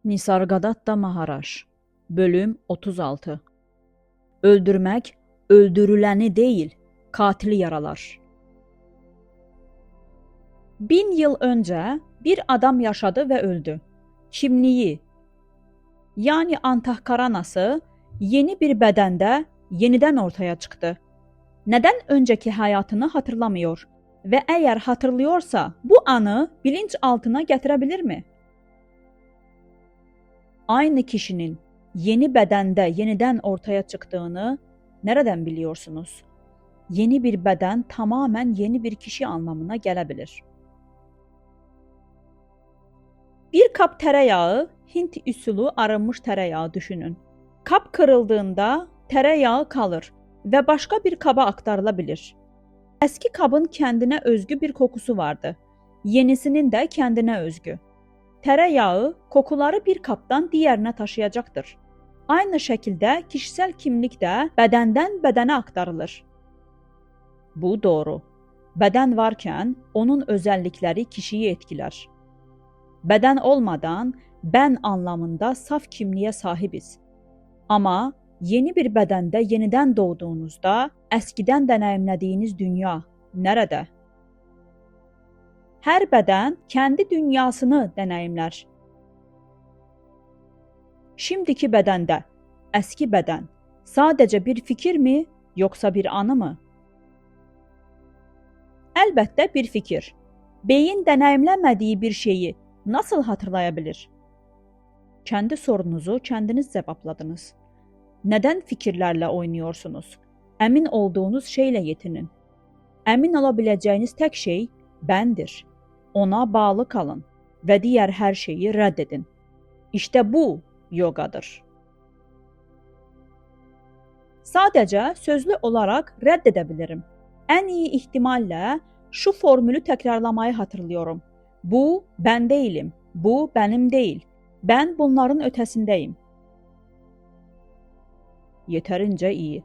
Nisargadatta Maharaş Bölüm 36 Öldürmek, öldürüləni değil, katili yaralar. 1000 yıl önce bir adam yaşadı ve öldü. Kimliği, yani Antahkaranası yeni bir bedende yeniden ortaya çıktı. Neden önceki hayatını hatırlamıyor ve eğer hatırlıyorsa bu anı bilinç altına getirebilir mi? Aynı kişinin yeni bedende yeniden ortaya çıktığını nereden biliyorsunuz? Yeni bir beden tamamen yeni bir kişi anlamına gelebilir. Bir kap tereyağı, Hint usulü arınmış tereyağı düşünün. Kap kırıldığında tereyağı kalır ve başka bir kaba aktarılabilir. Eski kabın kendine özgü bir kokusu vardı. Yenisinin de kendine özgü. Tereyağı kokuları bir kaptan diğerine taşıyacaktır. Aynı şekilde kişisel kimlik de bedenden bedene aktarılır. Bu doğru. Beden varken onun özellikleri kişiyi etkiler. Beden olmadan ben anlamında saf kimliğe sahibiz. Ama yeni bir bedende yeniden doğduğunuzda eskiden deneyimlediğiniz dünya nerede? Her beden kendi dünyasını deneyimler. Şimdiki bedende, eski beden sadece bir fikir mi yoksa bir anı mı? Elbette bir fikir. Beyin deneyimlemediği bir şeyi nasıl hatırlayabilir? Kendi sorunuzu kendiniz cevapladınız. Neden fikirlerle oynuyorsunuz? Emin olduğunuz şeyle yetinin. Emin olabileceğiniz tek şey bendir. Ona bağlı kalın ve diğer her şeyi reddedin. İşte bu yogadır. Sadece sözlü olarak reddedebilirim. En iyi ihtimalle şu formülü tekrarlamayı hatırlıyorum. Bu ben değilim. Bu benim değil. Ben bunların ötesindeyim. Yeterince iyi.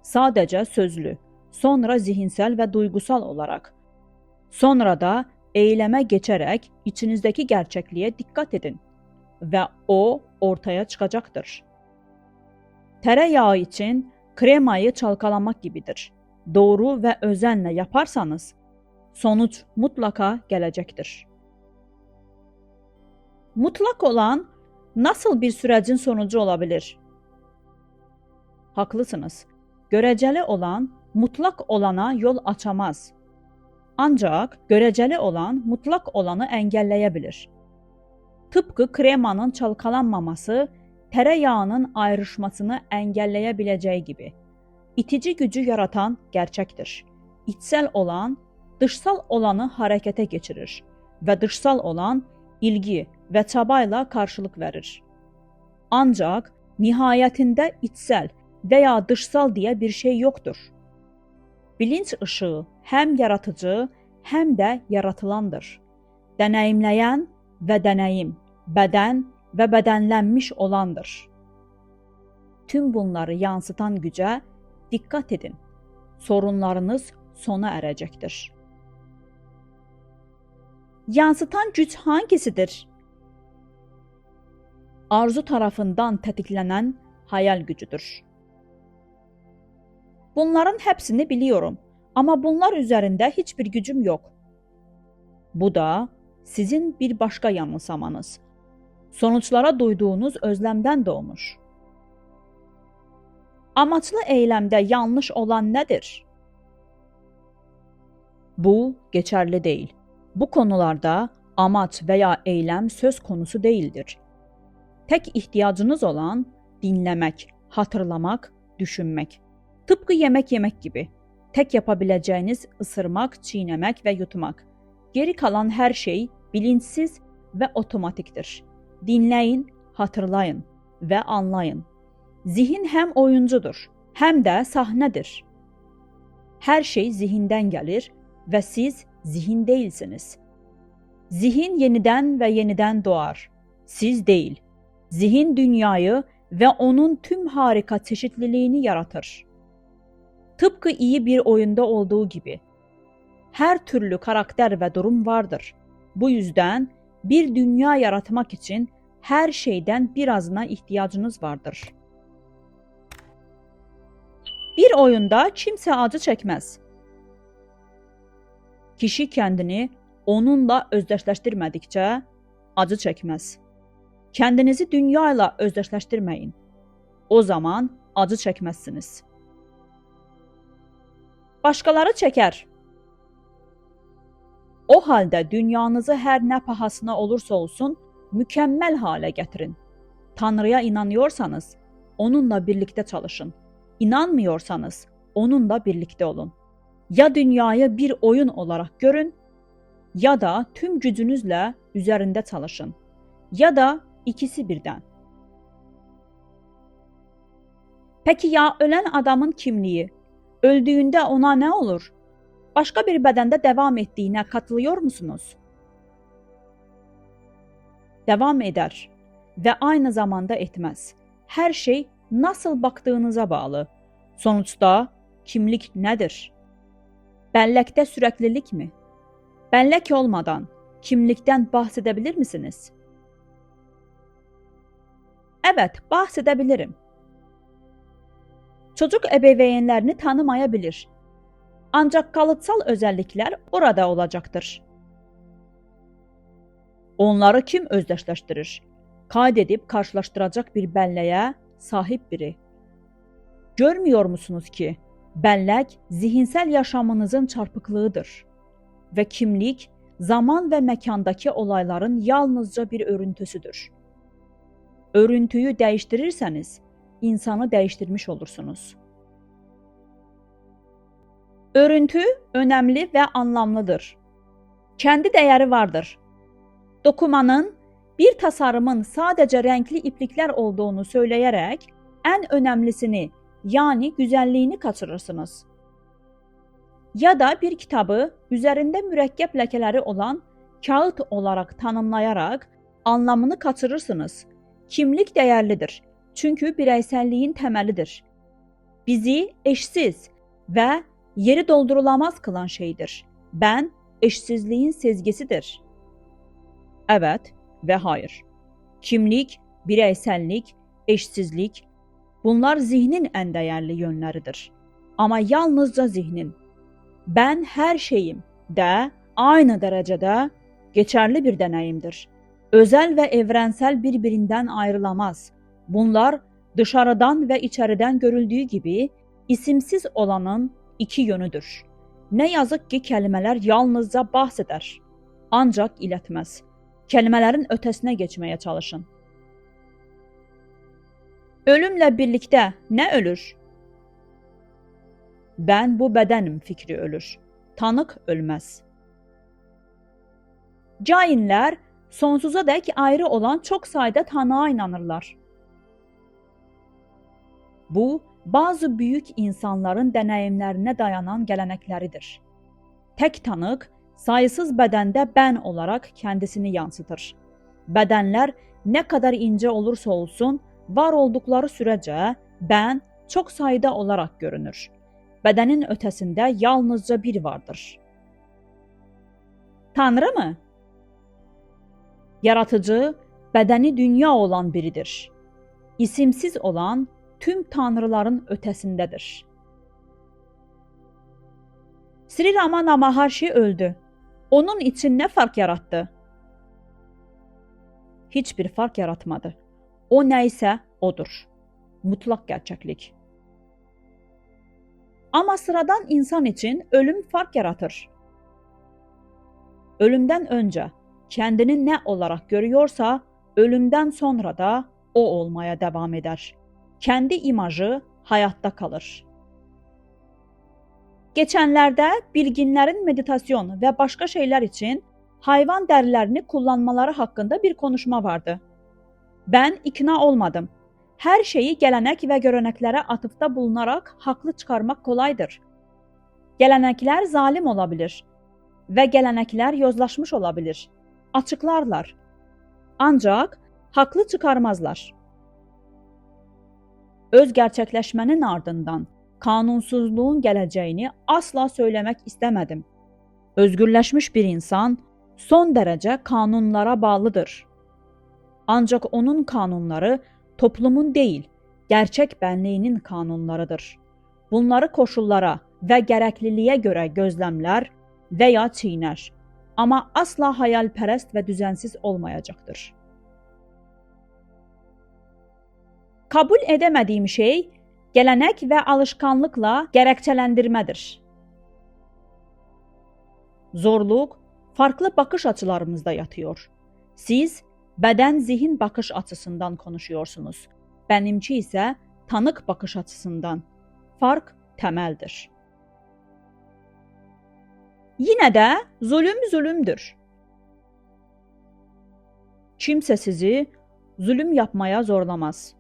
Sadece sözlü, sonra zihinsel ve duygusal olarak. Sonra da eyleme geçerek içinizdeki gerçekliğe dikkat edin ve o ortaya çıkacaktır. Tereyağı için kremayı çalkalamak gibidir. Doğru ve özenle yaparsanız sonuç mutlaka gelecektir. Mutlak olan nasıl bir sürecin sonucu olabilir? Haklısınız. Göreceli olan mutlak olana yol açamaz. Ancak göreceli olan mutlak olanı engelleyebilir. Tıpkı kremanın çalkalanmaması tereyağının ayrışmasını engelleyebileceği gibi. İtici gücü yaratan gerçektir. İçsel olan dışsal olanı harekete geçirir ve dışsal olan ilgi ve çabayla karşılık verir. Ancak nihayetinde içsel veya dışsal diye bir şey yoktur. Bilinç ışığı hem yaratıcı hem de yaratılandır. Deneyimleyen ve deneyim, beden ve bedenlenmiş olandır. Tüm bunları yansıtan güce dikkat edin. Sorunlarınız sona erecektir. Yansıtan güç hangisidir? Arzu tarafından tetiklenen hayal gücüdür. Bunların hepsini biliyorum ama bunlar üzerinde hiçbir gücüm yok. Bu da sizin bir başka yanılsamanız. Sonuçlara duyduğunuz özlemden doğmuş. Amaçlı eylemde yanlış olan nedir? Bu geçerli değil. Bu konularda amaç veya eylem söz konusu değildir. Tek ihtiyacınız olan dinlemek, hatırlamak, düşünmek. Tıpkı yemek yemek gibi. Tek yapabileceğiniz ısırmak, çiğnemek ve yutmak. Geri kalan her şey bilinçsiz ve otomatiktir. Dinleyin, hatırlayın ve anlayın. Zihin hem oyuncudur hem de sahnedir. Her şey zihinden gelir ve siz zihin değilsiniz. Zihin yeniden ve yeniden doğar. Siz değil. Zihin dünyayı ve onun tüm harika çeşitliliğini yaratır. Tıpkı iyi bir oyunda olduğu gibi. Her türlü karakter ve durum vardır. Bu yüzden bir dünya yaratmak için Her şeyden birazına ihtiyacınız vardır. Bir oyunda kimse acı çekmez. Kişi kendini onunla özdeşleştirmedikçe acı çekmez. Kendinizi dünyayla özdeşleştirmeyin. O zaman acı çekmezsiniz. Başkaları çeker. O halde dünyanızı her ne pahasına olursa olsun mükemmel hale getirin. Tanrı'ya inanıyorsanız onunla birlikte çalışın. İnanmıyorsanız onunla birlikte olun. Ya dünyayı bir oyun olarak görün ya da tüm gücünüzle üzerinde çalışın. Ya da ikisi birden. Peki ya ölen adamın kimliği? Öldüğünde ona ne olur? Başka bir bedende devam ettiğine katılıyor musunuz? Devam eder ve aynı zamanda etmez. Her şey nasıl baktığınıza bağlı. Sonuçta kimlik nedir? Bellekte süreklilik mi? Bellek olmadan kimlikten bahsedebilir misiniz? Evet, bahsedebilirim. Çocuk ebeveynlerini tanımayabilir. Ancak kalıtsal özellikler orada olacaktır. Onları kim özdeşleştirir? Kaydedip karşılaştıracak bir belleğe sahip biri. Görmüyor musunuz ki bellek zihinsel yaşamınızın çarpıklığıdır ve kimlik zaman ve mekandaki olayların yalnızca bir örüntüsüdür. Örüntüyü değiştirirseniz insanı değiştirmiş olursunuz. Örüntü önemli ve anlamlıdır. Kendi değeri vardır. Dokumanın, bir tasarımın sadece renkli iplikler olduğunu söyleyerek en önemlisini yani güzelliğini kaçırırsınız. Ya da bir kitabı üzerinde mürekkep lekeleri olan kağıt olarak tanımlayarak anlamını kaçırırsınız. Kimlik değerlidir. Çünkü bireyselliğin temelidir. Bizi eşsiz ve yeri doldurulamaz kılan şeydir. Ben eşsizliğin sezgisidir. Evet ve hayır. Kimlik, bireysellik, eşsizlik bunlar zihnin en değerli yönleridir. Ama yalnızca zihnin. Ben her şeyim de aynı derecede geçerli bir deneyimdir. Özel ve evrensel birbirinden ayrılamaz. Bunlar dışarıdan ve içeriden görüldüğü gibi isimsiz olanın iki yönüdür. Ne yazık ki kelimeler yalnızca bahseder, ancak iletmez. Kelimelerin ötesine geçmeye çalışın. Ölümle birlikte ne ölür? Ben bu bedenim fikri ölür. Tanık ölmez. Cainler sonsuza dek ayrı olan çok sayıda tanığa inanırlar. Bu, bazı büyük insanların deneyimlerine dayanan gelenekleridir. Tek tanık, sayısız bedende ben olarak kendisini yansıtır. Bedenler ne kadar ince olursa olsun, var oldukları sürece ben çok sayıda olarak görünür. Bedenin ötesinde yalnızca bir vardır. Tanrı mı? Yaratıcı, bedeni dünya olan biridir. İsimsiz olan tüm tanrıların ötesindedir. Sri Ramana Maharshi öldü. Onun için ne fark yarattı? Hiçbir fark yaratmadı. O neyse odur. Mutlak gerçeklik. Ama sıradan insan için ölüm fark yaratır. Ölümden önce kendini ne olarak görüyorsa, ölümden sonra da o olmaya devam eder. Kendi imajı hayatta kalır. Geçenlerde bilginlerin meditasyon ve başka şeyler için hayvan derilerini kullanmaları hakkında bir konuşma vardı. Ben ikna olmadım. Her şeyi gelenek ve göreneklere atıfta bulunarak haklı çıkarmak kolaydır. Gelenekler zalim olabilir ve gelenekler yozlaşmış olabilir. Açıklarlar. Ancak haklı çıkarmazlar. Öz gerçekleşmenin ardından kanunsuzluğun geleceğini asla söylemek istemedim. Özgürleşmiş bir insan son derece kanunlara bağlıdır. Ancaq onun kanunları toplumun deyil, gerçək bənliyinin kanunlarıdır. Bunları koşullara və gərəkliliyə görə gözləmlər və ya çiynər, amma asla hayalpərəst və düzənsiz olmayacaqdır. Kabul edəmədiyim şey gələnək və alışqanlıqla gərəkçələndirmədir. Zorluq farklı baxış açılarımızda yatıyor. Siz bədən-zihin baxış açısından konuşuyorsunuz. Benimki isə tanıq baxış açısından. Fark təməldir. Yine də zulüm zulümdür. Kimsə sizi zulüm yapmaya zorlamaz.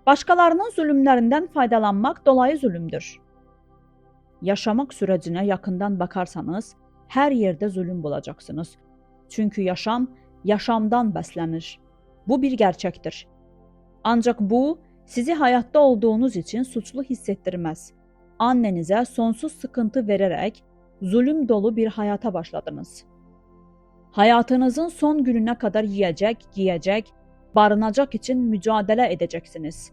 Başqalarının zulümlərindən faydalanmaq dolayı zulümdür. Yaşamaq sürəcinə yaxından bakarsanız, hər yerdə zulüm bulacaqsınız. Çünki yaşam, yaşamdan bəslənir. Bu bir gerçəkdir. Ancaq bu, sizi hayatta olduğunuz için suçlu hissettirmez. Annenizə sonsuz sıkıntı verərək zulüm dolu bir hayata başladınız. Hayatınızın son gününe kadar yiyecek, giyecek, barınacak için mücadele edeceksiniz.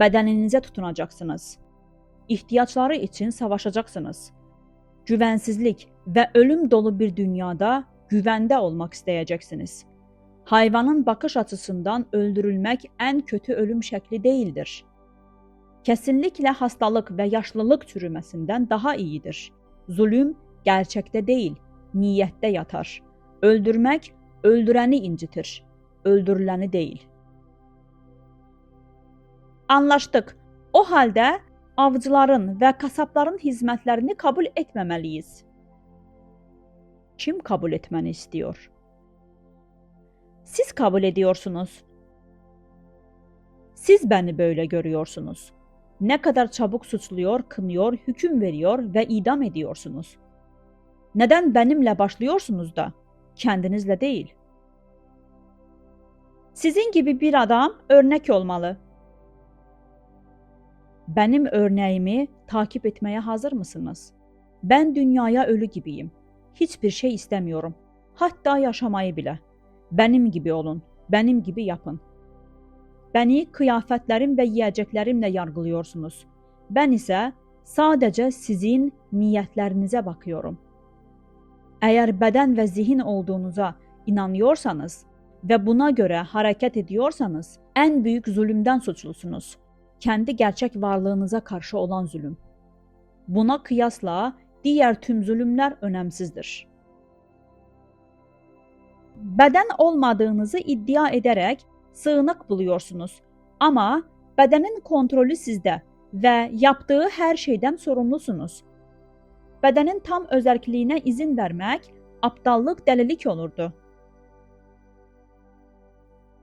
Bedeninize tutunacaksınız. İhtiyaçları için savaşacaksınız. Güvensizlik ve ölüm dolu bir dünyada güvende olmak isteyeceksiniz. Hayvanın bakış açısından öldürülmek en kötü ölüm şekli değildir. Kesinlikle hastalık ve yaşlılık çürümesinden daha iyidir. Zulüm gerçekte değil, niyette yatar. Öldürmek öldürəni incitir, öldürüləni değil. Anlaştık. O halde avcıların ve kasapların hizmetlerini kabul etmemeliyiz. Kim kabul etmeni istiyor? Siz kabul ediyorsunuz. Siz beni böyle görüyorsunuz. Ne kadar çabuk suçluyor, kınıyor, hüküm veriyor ve idam ediyorsunuz. Neden benimle başlıyorsunuz da kendinizle değil? Sizin gibi bir adam örnek olmalı. Benim örneğimi takip etmeye hazır mısınız? Ben dünyaya ölü gibiyim. Hiçbir şey istemiyorum. Hatta yaşamayı bile. Benim gibi olun, benim gibi yapın. Beni kıyafetlerim ve yiyeceklerimle yargılıyorsunuz. Ben ise sadece sizin niyetlerinize bakıyorum. Eğer beden ve zihin olduğunuza inanıyorsanız ve buna göre hareket ediyorsanız en büyük zulümden suçlusunuz. Kendi gerçek varlığınıza karşı olan zulüm. Buna kıyasla diğer tüm zulümler önemsizdir. Beden olmadığınızı iddia ederek sığınak buluyorsunuz. Ama bedenin kontrolü sizde ve yaptığı her şeyden sorumlusunuz. Bedenin tam özerkliğine izin vermek aptallık, delilik olurdu.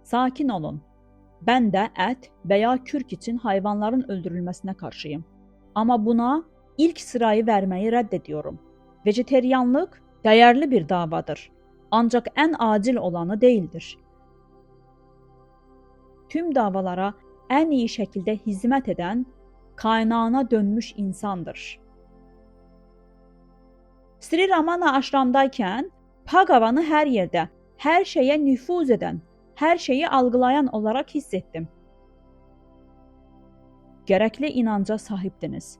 Sakin olun. Ben de et veya kürk için hayvanların öldürülmesine karşıyım. Ama buna ilk sırayı vermeyi reddediyorum. Vejeteryanlık değerli bir davadır. Ancak en acil olanı değildir. Tüm davalara en iyi şekilde hizmet eden, kaynağına dönmüş insandır. Sri Ramana aşramdayken Bhagavan'ı her yerde, her şeye nüfuz eden, her şeyi algılayan olarak hissettim. Gerekli inanca sahiptiniz.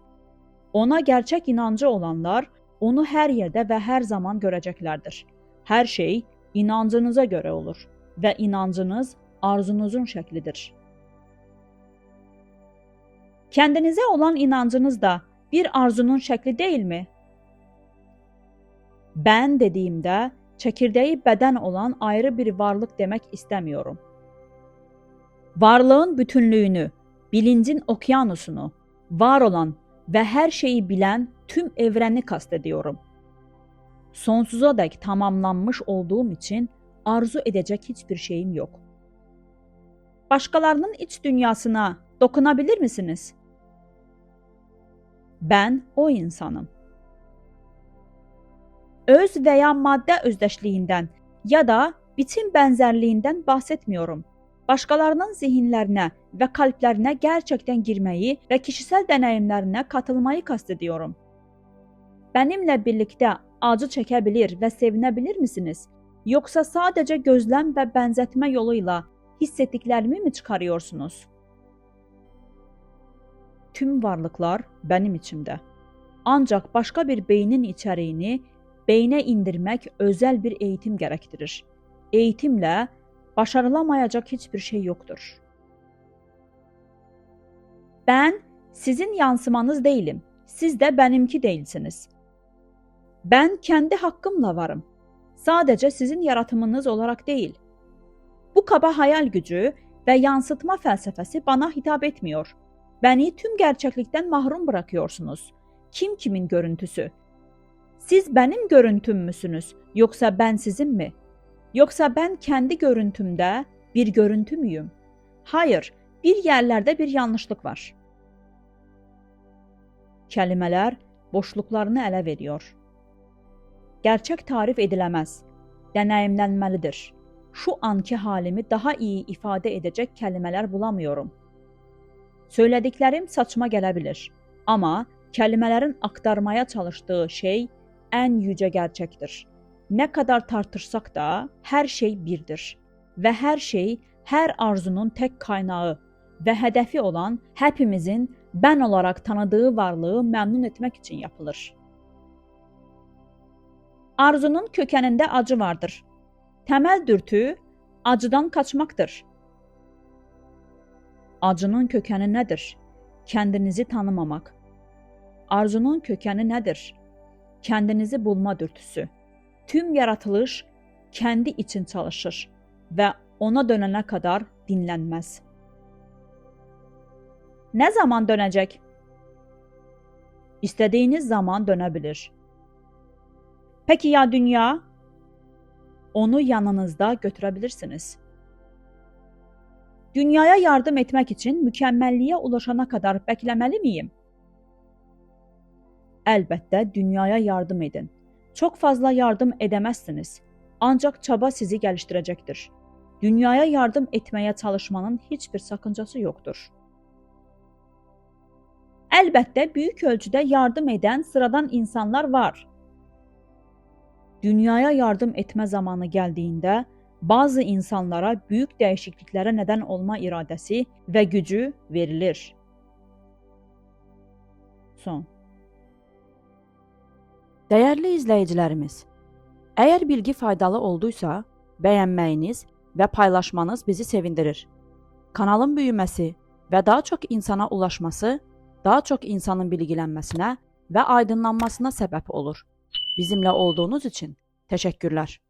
Ona gerçek inancı olanlar onu her yerde ve her zaman göreceklerdir. Her şey inancınıza göre olur ve inancınız arzunuzun şeklidir. Kendinize olan inancınız da bir arzunun şekli değil mi? Ben dediğimde çekirdeği beden olan ayrı bir varlık demek istemiyorum. Varlığın bütünlüğünü, bilincin okyanusunu, var olan ve her şeyi bilen tüm evreni kastediyorum. Sonsuza dek tamamlanmış olduğum için arzu edecek hiçbir şeyim yok. Başkalarının iç dünyasına dokunabilir misiniz? Ben o insanım. Öz veya madde özdeşliğinden ya da biçim benzerliğinden bahsetmiyorum. Başkalarının zihinlerine ve kalplerine gerçekten girmeyi ve kişisel deneyimlerine katılmayı kastediyorum. Benimle birlikte acı çekebilir ve sevinebilir misiniz? Yoksa sadece gözlem ve benzetme yoluyla hissettiklerimi mi çıkarıyorsunuz? Tüm varlıklar benim içimde. Ancak başka bir beynin içeriğini beyne indirmek özel bir eğitim gerektirir. Eğitimle başarılamayacak hiçbir şey yoktur. Ben sizin yansımanız değilim. Siz de benimki değilsiniz. Ben kendi hakkımla varım. Sadece sizin yaratımınız olarak değil. Bu kaba hayal gücü ve yansıtma felsefesi bana hitap etmiyor. Beni tüm gerçeklikten mahrum bırakıyorsunuz. Kim kimin görüntüsü? Siz benim görüntüm müsünüz, yoksa ben sizin mi? Yoksa ben kendi görüntümde bir görüntü müyüm? Hayır, bir yerlerde bir yanlışlık var. Kelimeler boşluklarını ele veriyor. Gerçek tarif edilemez, deneyimlenmelidir. Şu anki halimi daha iyi ifade edecek kelimeler bulamıyorum. Söylediklerim saçma gelebilir ama kelimelerin aktarmaya çalıştığı şey en yüce gerçektir. Ne kadar tartışsak da her şey birdir ve her şey her arzunun tek kaynağı ve hedefi olan hepimizin ben olarak tanıdığı varlığı memnun etmek için yapılır. Arzunun kökeninde acı vardır. Temel dürtü acıdan kaçmaktır. Acının kökeni nedir? Kendinizi tanımamak. Arzunun kökeni nedir? Kendinizi bulma dürtüsü. Tüm yaratılış kendi için çalışır ve ona dönene kadar dinlenmez. Ne zaman dönecek? İstediğiniz zaman dönebilir. Peki ya dünya? Onu yanınızda götürebilirsiniz. Dünyaya yardım etmek için mükemmelliğe ulaşana kadar beklemeli miyim? Elbette dünyaya yardım edin. Çok fazla yardım edemezsiniz. Ancak çaba sizi geliştirecektir. Dünyaya yardım etmeye çalışmanın hiçbir sakıncası yoktur. Elbette büyük ölçüde yardım eden sıradan insanlar var. Dünyaya yardım etme zamanı geldiğinde bazı insanlara büyük değişikliklere neden olma iradesi ve gücü verilir. Son. Değerli izleyicilerimiz, eğer bilgi faydalı olduysa beğenməyiniz ve paylaşmanız bizi sevindirir. Kanalın büyümesi ve daha çok insana ulaşması, daha çok insanın bilgilenmesine ve aydınlanmasına sebep olur. Bizimle olduğunuz için teşekkürler.